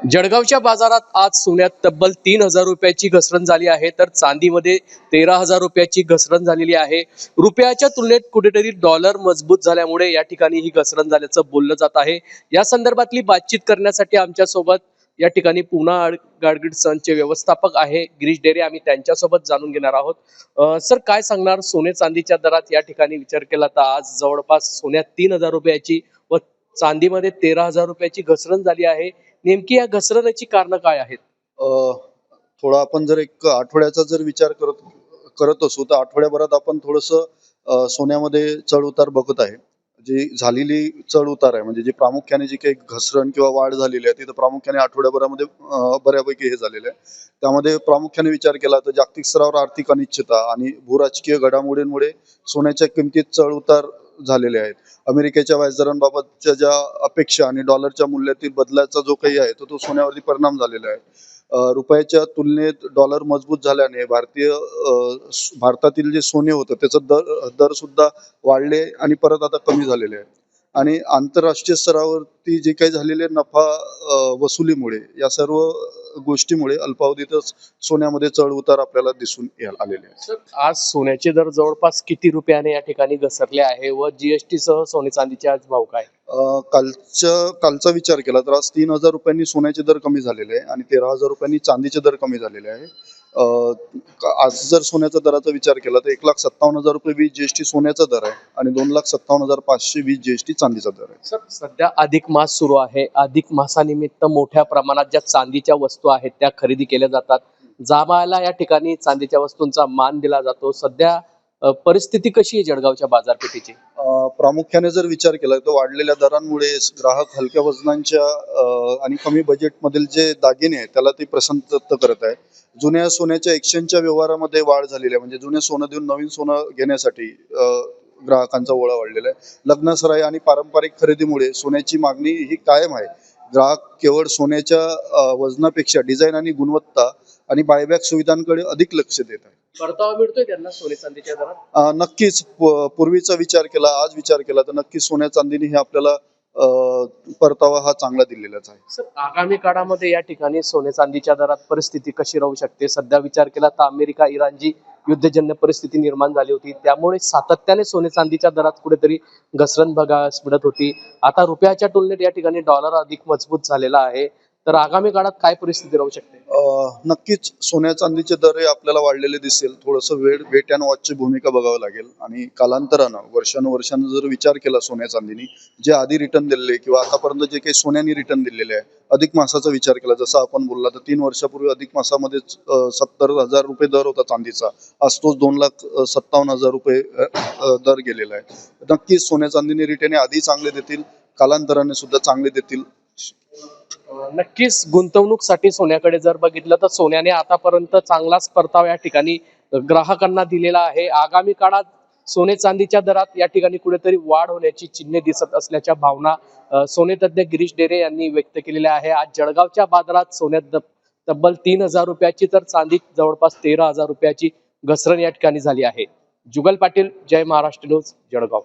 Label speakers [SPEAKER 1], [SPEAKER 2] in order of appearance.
[SPEAKER 1] जळगावच्या बाजारात आज सोन्यात तब्बल 3,000 रुपयाची घसरण झाली आहे, तर चांदीमध्ये 13,000 रुपयाची घसरण झालेली आहे. रुपयाच्या तुलनेत कुठेतरी डॉलर मजबूत झाल्यामुळे या ठिकाणी ही घसरण झाल्याचं बोललं जात आहे. या संदर्भातली बातचीत करण्यासाठी आमच्या सोबत या ठिकाणी पूना गाडगीळ सनचे व्यवस्थापक आहे गिरीश डेरे. आम्ही त्यांच्यासोबत जाणून घेणार आहोत. सर, काय सांगणार सोने चांदीच्या दरात या ठिकाणी विचार केला तर आज जवळपास सोन्यात 3,000 रुपयाची व चांदीमध्ये 13,000 रुपयाची घसरण झाली आहे. नेमकी या घसरणीची कारण काय आहेत?
[SPEAKER 2] थोडा आपण जर एक आठवड्याचा जर विचार करत असू तर आठवड्याभरात आपण थोडंसं सोन्यामध्ये चढ उतार बघत आहे. जी झालेली चढ उतार आहे म्हणजे जी प्रामुख्याने जी काही घसरण किंवा वाढ झालेली आहे तिथं प्रामुख्याने आठवड्याभरामध्ये बऱ्यापैकी हे झालेलं आहे. त्यामध्ये प्रामुख्याने विचार केला तर जागतिक स्तरावर आर्थिक अनिश्चितता आणि भूराजकीय घडामोडींमुळे सोन्याच्या किमतीत चढ उतार झालेले आहेत. अमेरिकेच्या व्याजदरांबाबतच्या ज्या अपेक्षा आणि डॉलरच्या मूल्यातील बदलाचा जो काही आहे तो सोन्यावरती परिणाम झालेला आहे. रुपयाच्या तुलनेत डॉलर मजबूत झाल्याने भारतातील जे सोने होतं त्याचं दर सुद्धा वाढले आणि परत आता कमी झालेले आहे. आणि आंतरराष्ट्रीय स्तरावरती जे काही झालेले नफा वसुलीमुळे या सर्व गोष्टीमुळे अल्पावधीतच सोन्यामध्ये चढ उतार आपल्याला दिसून आलेले आहे.
[SPEAKER 1] सर, आज सोन्याचे दर जवळपास किती रुपयाने या ठिकाणी घसरले आहे व जीएसटी सह सोने चांदीचे आज भाव काय?
[SPEAKER 2] कालचा विचार केला तर आज 3,000 रुपयांनी सोन्याचे दर कमी झालेले आहे आणि 13,000 रुपयांनी चांदीचे दर कमी झालेले आहे. आज जर सोन्याचा दराचा विचार केला तर 1,57,000 रुपये 20 जीएसटी सोन्याचा दर आहे आणि 2,57,520 जीएसटी चांदीचा दर आहे.
[SPEAKER 1] सर, सध्या अधिक मास सुरू आहे. अधिक मासानिमित्त मोठ्या प्रमाणात ज्या चांदीच्या वस्तू आहेत त्या खरेदी केल्या जातात. जामाला या ठिकाणी चांदीच्या वस्तूंचा मान दिला जातो. सध्या परिस्थिती कशी आहे जळगावच्या बाजारपेठेची?
[SPEAKER 2] प्रामुख्याने जर विचार केला तर वाढलेल्या दरांमुळे ग्राहक हलक्या वजनांच्या आणि कमी बजेटमधील जे दागिने आहेत त्याला ते पसंत करत आहे. जुन्या सोन्याच्या एक्सचेंजच्या व्यवहारामध्ये वाढ झालेली आहे म्हणजे जुने सोनं देऊन नवीन सोनं घेण्यासाठी ग्राहकांचा ओढा वाढलेला आहे. लग्नसराई आणि पारंपरिक खरेदीमुळे सोन्याची मागणी ही कायम आहे. ग्राहक केवळ सोन्याच्या वजनापेक्षा डिझाईन आणि गुणवत्ता आणि बायबॅक सुविधांकडे अधिक लक्ष देत आहे.
[SPEAKER 1] परतावा मिळतोय त्यांना सोने चांदीच्या दरात?
[SPEAKER 2] नक्कीच पूर्वीचा विचार केला, आज विचार केला तर नक्कीच सोन्या चांदीने हे आपल्याला परतावा हा चांगला दिलेलाच आहे.
[SPEAKER 1] सर, आगामी काळामध्ये या ठिकाणी सोने चांदीच्या दरात परिस्थिती कशी राहू शकते? सध्या विचार केला तर अमेरिका इराण जी युद्धजन्य परिस्थिती निर्माण झाली होती त्यामुळे सातत्याने सोने चांदीच्या दरात कुठेतरी घसरण बघायला मिळत होती. आता रुपयाच्या तुलनेत या ठिकाणी डॉलर अधिक मजबूत झालेला आहे, तर आगामी काळात काय परिस्थिती राहू शकते?
[SPEAKER 2] नक्कीच सोन्या चांदीचे दर हे आपल्याला वाढलेले दिसेल. थोडंसं वेट अँड वॉचची भूमिका बघावं लागेल आणि कालांतरानं वर्षानुवर्षानं जर विचार केला सोन्या चांदीनी जे आधी रिटर्न दिलेले किंवा आतापर्यंत जे काही सोन्यानी रिटर्न दिलेले आहे, अधिक मासाचा विचार केला जसं आपण बोलला तर 3 वर्षापूर्वी अधिक मासामध्ये 70,000 रुपये दर होता चांदीचा. आज तोच 2,57,000 रुपये दर गेलेला आहे. नक्कीच सोन्या चांदीने रिटर्न आधी चांगले देतील, कालांतराने सुद्धा चांगले देतील.
[SPEAKER 1] नक्कीच गुंतवणूकसाठी सोन्याकडे जर बघितलं तर सोन्याने आतापर्यंत चांगलाच परतावा या ठिकाणी ग्राहकांना दिलेला आहे. आगामी काळात सोने चांदीच्या दरात या ठिकाणी कुठेतरी वाढ होण्याची चिन्हे दिसत असल्याच्या भावना सोने तज्ञ गिरीश डेरे यांनी व्यक्त केलेल्या आहे. आज जळगावच्या बाजारात सोन्यात तब्बल 3,000 रुपयाची तर चांदीत जवळपास 13,000 रुपयाची घसरण या ठिकाणी झाली आहे. जुगल पाटील, जय महाराष्ट्र न्यूज, जळगाव.